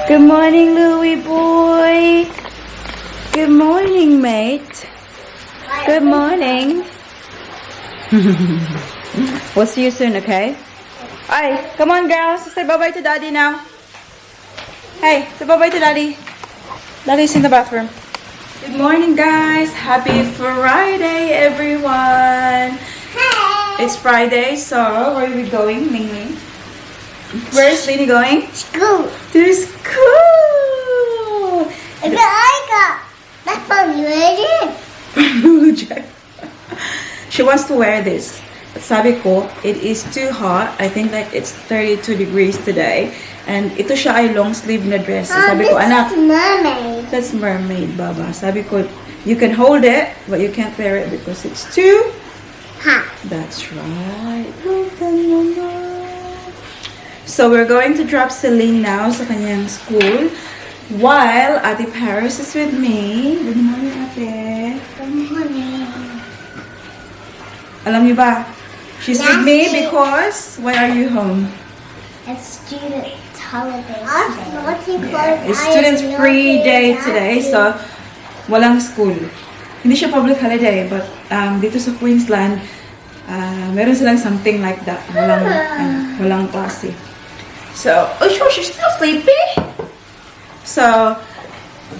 Good morning, Louie boy. Good morning, mate. Good morning. We'll see you soon, okay? Alright, come on, girls. Say bye-bye to Daddy now. Hey, say bye-bye to Daddy. Daddy's in the bathroom. Good morning, guys. Happy Friday, everyone. It's Friday, so where are we going, Ming Ming? Where is Lini going? School. To school. It's that's from Lulu Jack. She wants to wear this. But sabi ko, it is too hot. I think like it's 32 degrees today. And ito siya ay long sleeve na dress. So sabi ko, anak, This is mermaid. that's mermaid, Baba. Sabi ko, you can hold it, but you can't wear it because it's too Hot. That's right. So we're going to drop Celine now sa kanyang school while Ate Paris is with me. Good morning, Ate. Good morning. Alam niyo ba? She's with me Yes. because why are you home? It's student holiday today. It's students free day today, so walang school. Hindi siya public holiday, but dito sa Queensland, meron silang something like that. Walang klase. So, oh sure, she's still sleeping. So,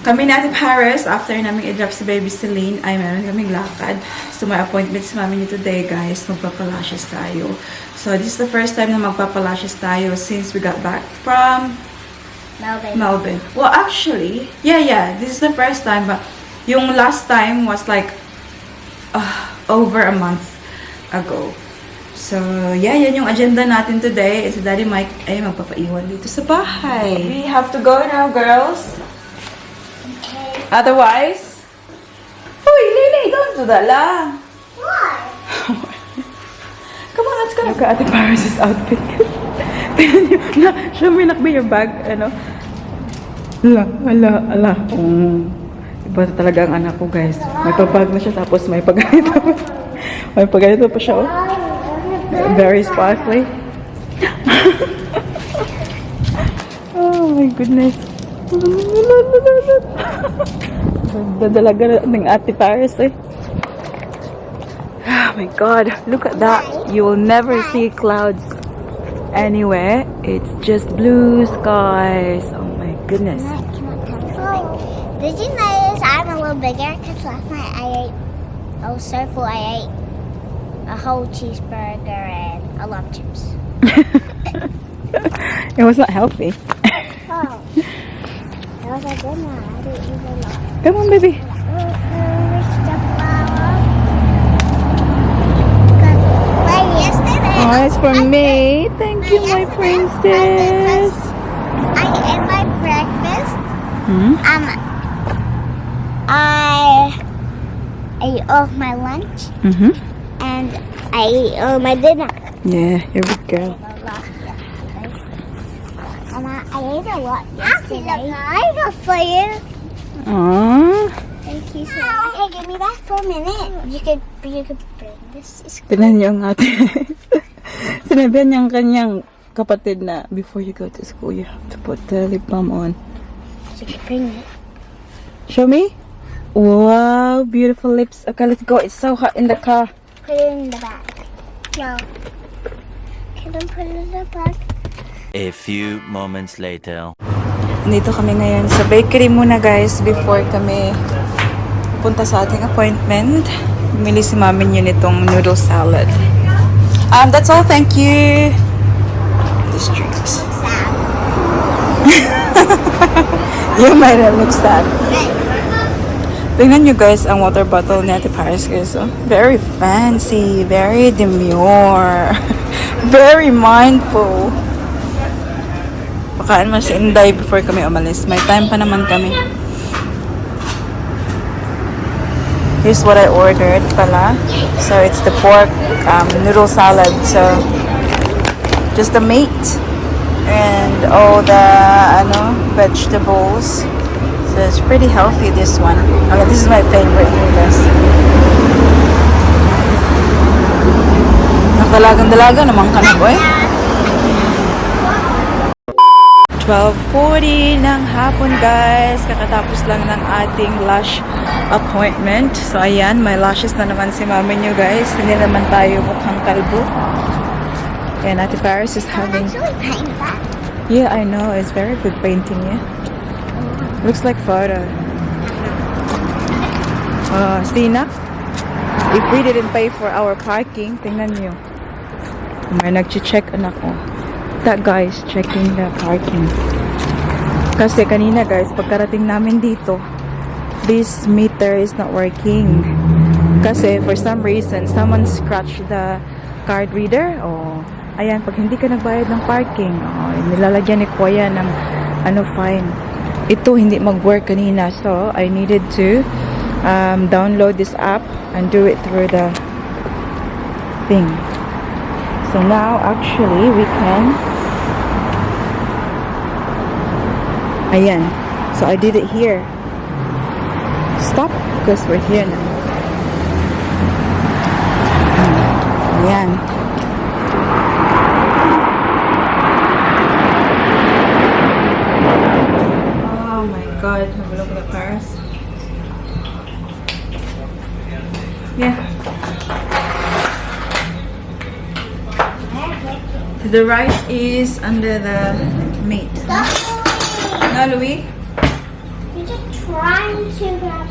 kami natin Paris, after namin i-drop si baby Celine, ay meron kaming lakad. So, my appointment si mami niyo today, guys. Magpapalashes tayo. So, this is the first time na magpapalashes tayo since we got back from Melbourne. Well, actually, yeah, this is the first time, but yung last time was like over a month ago. So, yeah, yan yung agenda natin today. Si Daddy Mike ay magpapaiwan dito sa bahay. We have to go now, girls. Okay. Otherwise, uy, Lily, don't do that lang. Why? Come on, let's go. Look at Ate Paris' outfit. Show me, nakbi your bag, ano? Ala. Iba talaga ang anak ko, guys. May pabag na siya, tapos may paganito. May paganito pa siya, oh. Very sparkly. Oh my goodness. Dadalaga ng Ate Paris, eh. Oh my god, look at that. You will never see clouds anywhere. It's just blue skies. Oh my goodness. Did you notice I'm a little bigger? Because last night I ate, I was so full, I ate a whole cheeseburger and a lot of chips. It was not healthy. Oh. That was a good one. I didn't eat a lot. Come on, baby. Where's the flower? Because yesterday... Oh, it's for me. Thank you, my princess. I ate my breakfast. Hmm? I ate all my lunch Mm-hmm. and I ate all my dinner. Yeah, you're a good girl. And I ate a lot yesterday. I got for you. Aww. Thank you so much. Hey, give me that for a minute. You could bring this. Tignan niyo ang ate. Sinabihan niya ang kanyang kapatid na before you go to school, you have to put the lip balm on. So you could bring it. Show me. Wow, beautiful lips. Okay, let's go. It's so hot in the car. Put it in the bag. No. Can I put it in the bag? A few moments later. Dito kami ngayon sa bakery muna, guys, before kami punta sa ating appointment. Bumili si mami niyo nitong noodle salad. That's all. Thank you. These drinks. Sad. You might have looked sad. Tingnan nyo, guys, ang water bottle ni Ate Paris, guys. Oh. Very fancy, very demure, very mindful. Pakain mo si Inday before kami umalis. May time pa naman kami. Here's what I ordered pala. So, it's the pork noodle salad. So, just the meat and all the vegetables. So it's pretty healthy, this one. Okay, this is my favorite noodles. Nakalagang-dalaga naman ka na, boy. 12:40 ng hapon, guys. Kakatapos lang ng ating lash appointment. So, ayan, may lashes na naman si mami nyo, guys. Hindi naman tayo mukhang kalbo. And Ate Paris is I'm having... actually painting that. Yeah, I know. It's very good painting, yeah. Looks like photo. Sina, if we didn't pay for our parking, tingnan nyo. May nag-check anak ko. That guy is checking the parking. Kasi kanina, guys, pagkarating namin dito, this meter is not working. Kasi for some reason, someone scratched the card reader. Oh, ayan, pag hindi ka nagbayad ng parking, nilalagyan ni Kuya ng fine. Ito hindi mag-work kanina, so I needed to download this app and do it through the thing. So now actually we can, ayan, so I did it here. Stop because we're here now. Ayan. Oh my God, have a look at the Paris. Yeah. The rice is under the meat. Stop. No, Louis? You're just trying to grab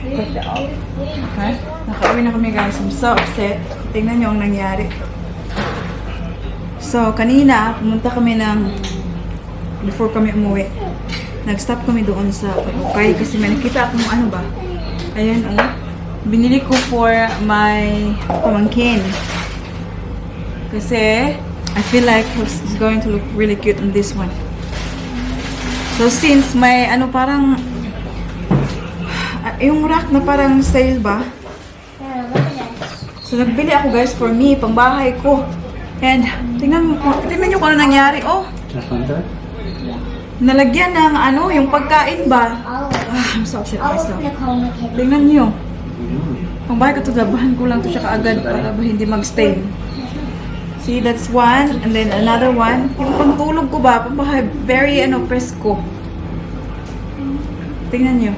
Take that off. Okay? Nakauwi na kami, guys. I'm so upset. Tingnan nyo ang nangyari. So, kanina, pumunta kami before kami umuwi. Nag-stop kami doon sa Pagukay kasi may nakita akong ano ba. Ayan, oh. Binili ko for my pamangkin. Kasi, I feel like it's going to look really cute on this one. So, since may parang yung rack na parang sale ba? Yeah, look at this. So, nagbili ako, guys, for me, pang bahay ko. And, tingnan nyo kung ano nangyari. Oh, nalagyan ng yung pagkain ba? I'm so upset I'll myself. open the cone with him. Tingnan nyo. Pang bahay ko ito, labahan ko lang ito siya kaagad para ba hindi mag-stain. See, that's one. And then another one. Yung pangtulog ko ba, pang bahay, very presko. Tingnan nyo.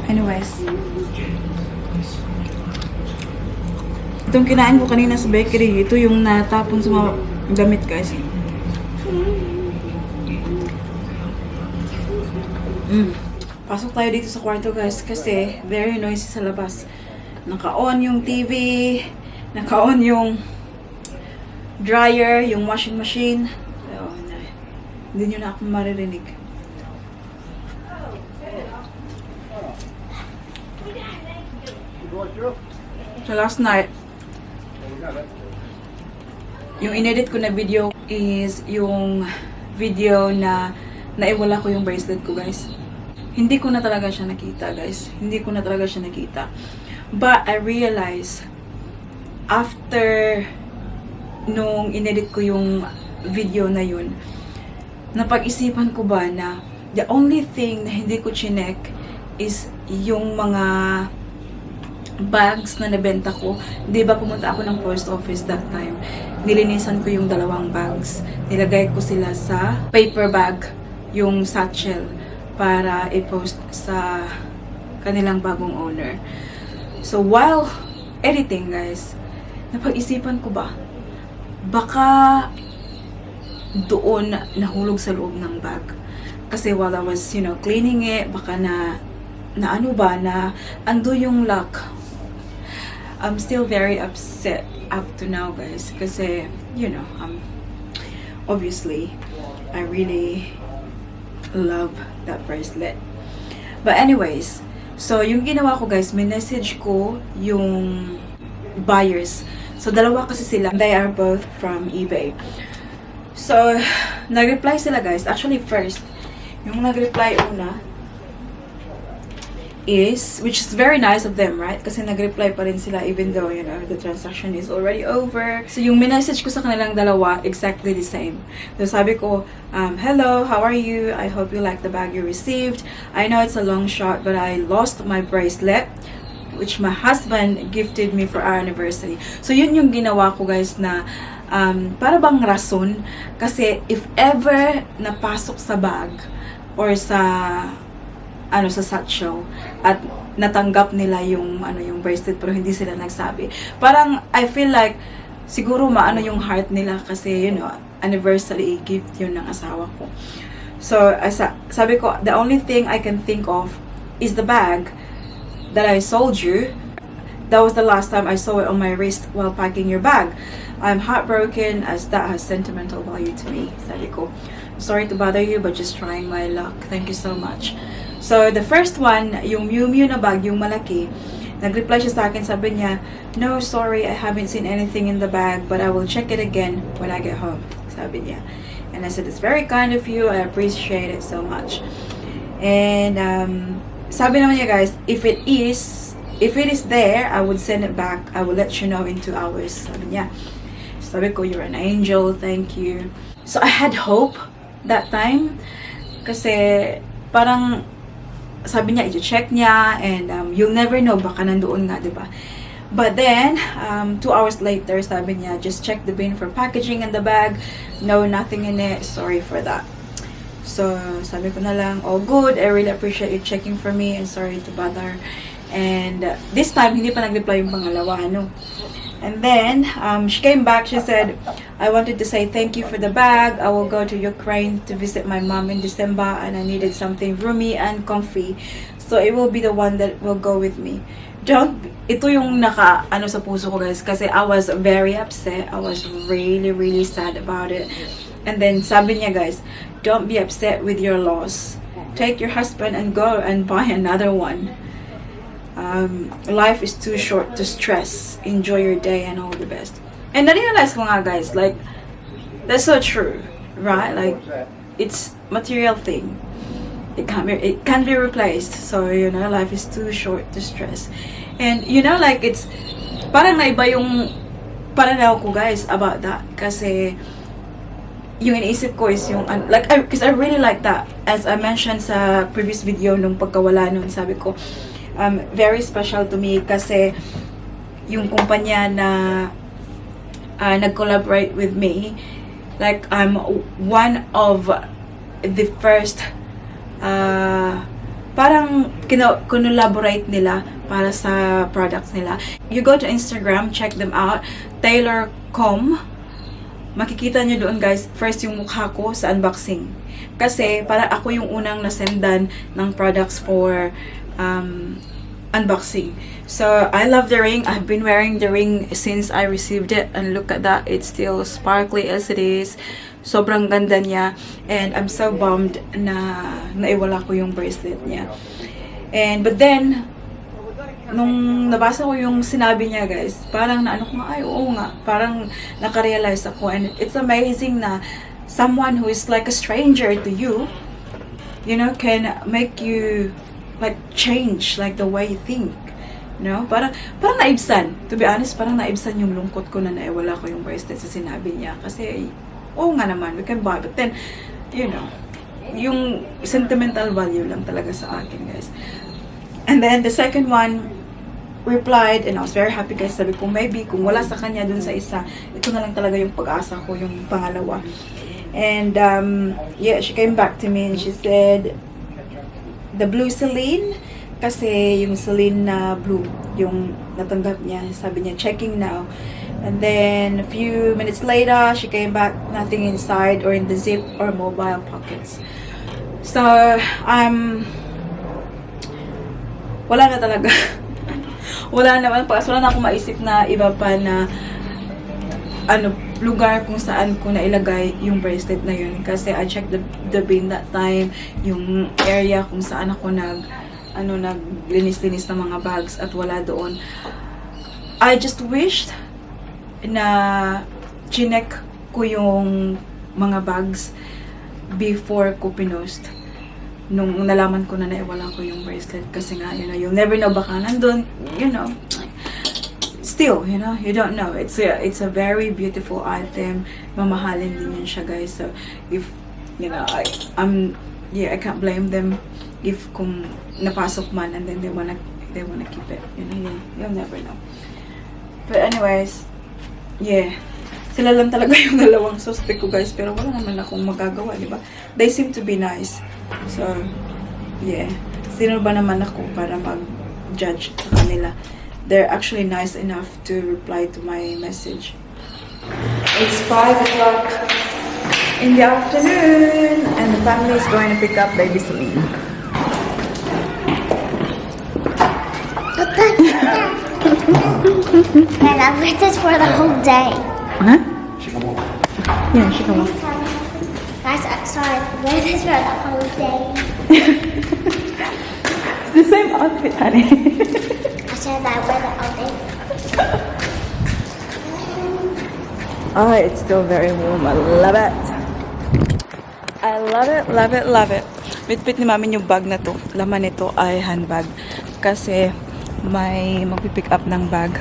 Anyways. Itong kinain ko kanina sa bakery, ito yung natapon sa mga damit, guys. Pasok tayo dito sa kwarto, guys, kasi very noisy sa labas. Naka-on yung TV, naka-on yung dryer, yung washing machine. So, hindi nyo na ako maririnig. So last night, yung inedit ko na video is yung video na naiwala ko yung bracelet ko, guys. Hindi ko na talaga siya nakita, guys. Hindi ko na talaga siya nakita. But I realized after nung inedit ko yung video na yun, napag-isipan ko ba na the only thing na hindi ko chinek is yung mga bags na nabenta ko. Di ba pumunta ako ng post office that time. Nilinisan ko yung 2 bags. Nilagay ko sila sa paper bag, yung satchel, para i-post sa kanilang bagong owner. So while editing, guys, napag-isipan ko ba, baka doon nahulog sa loob ng bag. Kasi while I was, cleaning it, baka na ando yung lock. I'm still very upset up to now, guys. Kasi, obviously, I really love that bracelet. But anyways, so yung ginawa ko, guys, minessage ko yung buyers. So, 2 kasi sila. They are both from eBay. So, nag-reply sila, guys. Actually, first, yung nag-reply una is, which is very nice of them, right? Kasi nag-reply pa rin sila even though, the transaction is already over. So, yung minessage ko sa kanilang 2, exactly the same. So, sabi ko, hello, how are you? I hope you like the bag you received. I know it's a long shot, but I lost my bracelet. which my husband gifted me for our anniversary. So yun yung ginawa ko guys na para bang rason, kasi if ever napasok sa bag or sa sa satchel at natanggap nila yung yung bracelet pero hindi sila nagsabi, parang I feel like siguro maano yung heart nila kasi anniversary gift yun ng asawa ko. So sabi ko, the only thing I can think of is the bag that I sold you. That was the last time I saw it on my wrist while packing your bag. I'm heartbroken as that has sentimental value to me. Sabi ko, sorry to bother you but just trying my luck. Thank you so much. So the first one, yung Miu Miu na bag, yung malaki, nag-reply siya sa akin, sabi niya, no, sorry, I haven't seen anything in the bag but I will check it again when I get home. Sabi niya. And I said, it's very kind of you. I appreciate it so much. And sabi naman niya guys, if it is there, I would send it back. I will let you know in 2 hours. Sabi niya. Sabi ko, you're an angel. Thank you. So I had hope that time. Kasi parang sabi niya, i-check niya. And you'll never know. Baka nandoon nga, diba? But then, 2 hours later, sabi niya, just check the bin for packaging in the bag. No, nothing in it. Sorry for that. So, sabi ko na lang, oh good, I really appreciate you checking for me and sorry to bother. And this time, hindi pa nag-reply yung pangalawa, And then, she came back, she said, I wanted to say thank you for the bag. I will go to Ukraine to visit my mom in December and I needed something roomy and comfy. So, it will be the one that will go with me. Ito yung sa puso ko guys, kasi I was very upset. I was really, really sad about it. And then, sabi niya guys, don't be upset with your loss. Take your husband and go and buy another one. Life is too short to stress. Enjoy your day and all the best. And na-realize ko nga guys, like, that's so true, right? Like, it's material thing. It can't be replaced. So, life is too short to stress. And, like, it's, parang naiba yung pananaw ko guys about that. Kasi, yung iniisip ko is yung, because I really like that. As I mentioned sa previous video nung pagkawala nun, sabi ko, very special to me kasi yung kumpanya na nag-collaborate with me, like, I'm one of the first parang kinolaborate nila para sa products nila. You go to Instagram, check them out, Taylor.com. Makikita nyo doon guys, first yung mukha ko sa unboxing. Kasi para ako yung unang nasendan ng products for unboxing. So, I love the ring. I've been wearing the ring since I received it. And look at that. It's still sparkly as it is. Sobrang ganda niya. And I'm so bummed na naiwala ko yung bracelet niya. But then, nung nabasa ko yung sinabi niya guys, parang naano ko nga, ay oo nga. Parang nakarealize ako. And it's amazing na someone who is like a stranger to you, can make you like change like the way you think. Parang naibsan. To be honest, parang naibsan yung lungkot ko na naiwala ko yung bracelet sa sinabi niya. Kasi, oo nga naman, we can buy. But then, yung sentimental value lang talaga sa akin, guys. And then, the second one, replied, and I was very happy guys. Sabi ko, maybe, kung wala sa kanya dun sa isa, ito na lang talaga yung pag-asa ko, yung pangalawa. And, yeah, she came back to me and she said, the blue Celine, kasi yung Celine na blue, yung natanggap niya, sabi niya, checking now. And then, a few minutes later, she came back, nothing inside or in the zip or mobile pockets. So, wala na talaga. Wala naman, wala na akong maisip na iba pa na lugar kung saan ko nailagay yung bracelet na yun. Kasi I checked the bin that time, yung area kung saan ako naglinis-linis ng mga bags at wala doon. I just wished na chinek ko yung mga bags before ko pinost. Nung nalaman ko na naiwala ko yung bracelet. Kasi nga, you'll never know, baka nandun, still, you don't know. It's a very beautiful item. Mamahalin din yun siya, guys. So, if, I can't blame them if kung napasok man and then they wanna they wanna keep it. You'll never know. But anyways, yeah. Sila lang talaga yung dalawang suspect ko, guys. Pero wala naman akong magagawa, di ba? They seem to be nice. So, yeah. Sino ba naman ako para mag-judge sa kanila? They're actually nice enough to reply to my message. It's 5 o'clock in the afternoon, and the family is going to pick up baby Celine. And I've read this for the whole day. Huh? Yeah, she can walk. Guys, sorry, I've read this for the whole day. It's the same outfit, honey. I said I read it all day. Oh, it's still very warm. I love it. I love it, love it, love it. Bitbit ni mami yung bag na to. Laman nito ay handbag. Kasi may magpipick up ng bag.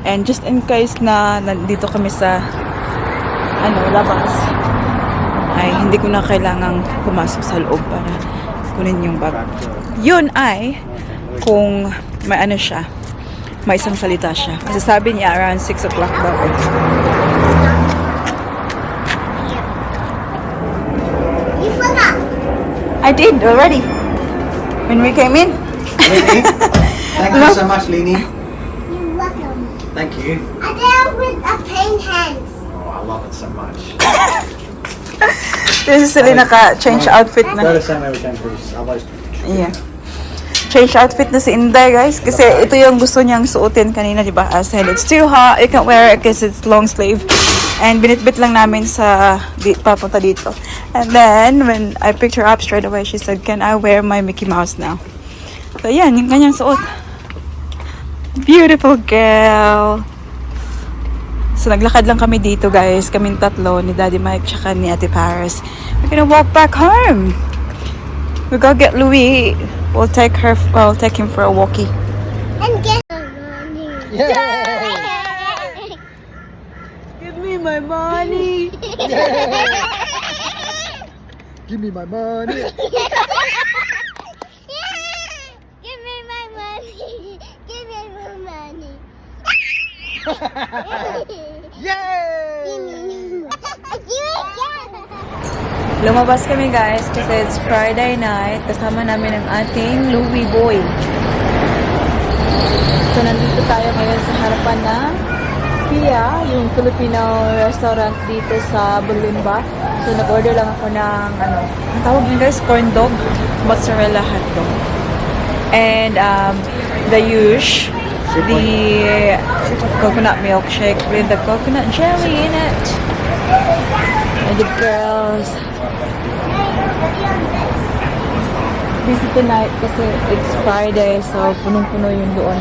And just in case na nandito kami sa labas, ay hindi ko na kailangang pumasok sa loob para kunin yung bag. Yun ay kung may siya, may isang salita siya. Kasi sabi niya around 6 o'clock daw. You forgot. I did already. When we came in. Lini, thank you so much, Lini. You're welcome. Thank you. I did it with a paint hands. Oh, I love it so much. This is Selena change outfit Go na. the same way we came through. Otherwise, Yeah. Change outfit na si Inday, guys. Kasi ito yung gusto niyang suotin kanina, di ba? I said, it's too hot. You can't wear it because it's long sleeve. And binitbit lang namin sa papunta dito. And then, when I picked her up straight away, she said, can I wear my Mickey Mouse now? So, yan. Yung kanyang suot. Beautiful girl. So, naglakad lang kami dito, guys. Kaming tatlo, ni Daddy Mike, tsaka ni Ate Paris. We're gonna walk back home. We go get Louis. We'll take him for a walkie. And get money. Give me my money. give me my money. Give me my money. Give me my money. Yay! Do it again. Lumabas kami, guys, kasi it's Friday night. Kasama namin ang ating Louis boy. So, nandito tayo ngayon sa harapan ng Pia, yung Filipino restaurant dito sa Bulimba. So, nag-order lang ako ng, ang tawag nyo, guys, corn dog, mozzarella hotdog. And, the yush, the coconut milkshake with the coconut jelly in it. And the girls busy tonight kasi it's Friday, so punong-puno yung doon.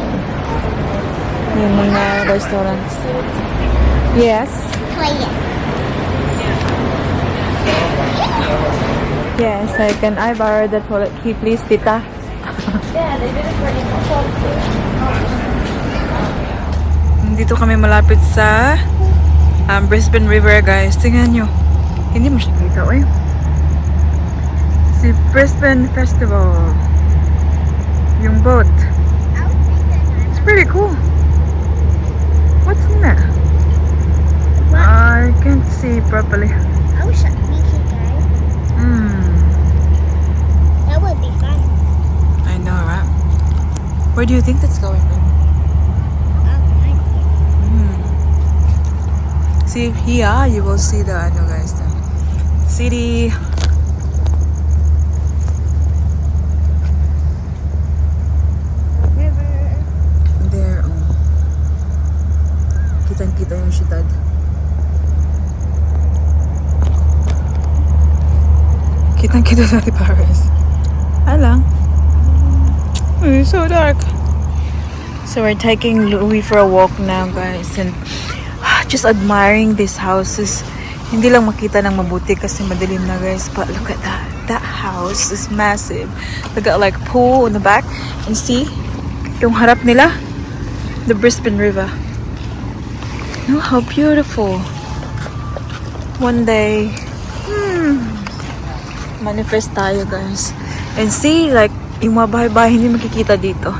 Yung mga restaurants. Yes? Play it. Yes, can I borrow the toilet key, please, tita? Yeah, they did it for you. Dito kami malapit sa Brisbane River, guys. Tingnan nyo. Hindi mo siya kita, eh. Si Brisbane Festival. Yung boat. It's pretty cool. What's in there? I can't see properly. I wish we could go. That would be fun. I know, right? Where do you think that's going? See here, you will see the guys, the city. There, kitang-kita yung syudad. Kitang-kita sa Paris. Alang. It's so dark. So we're taking Louis for a walk now, guys, and just admiring these houses. Hindi lang makita ng mabuti kasi madilim na, guys, but look at that. That house is massive. Look at like pool in the back, and see yung harap nila, the Brisbane River. Oh, how beautiful. One day, manifest tayo, guys. And see, like, yung mga bahay-bahay hindi makikita dito.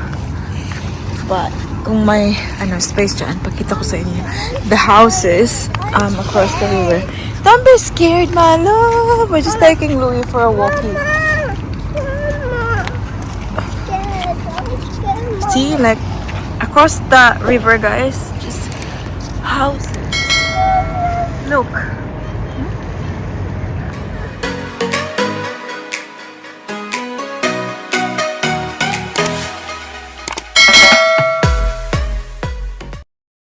But kung may space dyan, pakita ko sa inyo. The houses across the river. Don't be scared, my love. We're just taking Louie for a walkie. See, like across the river, guys, just houses. Look.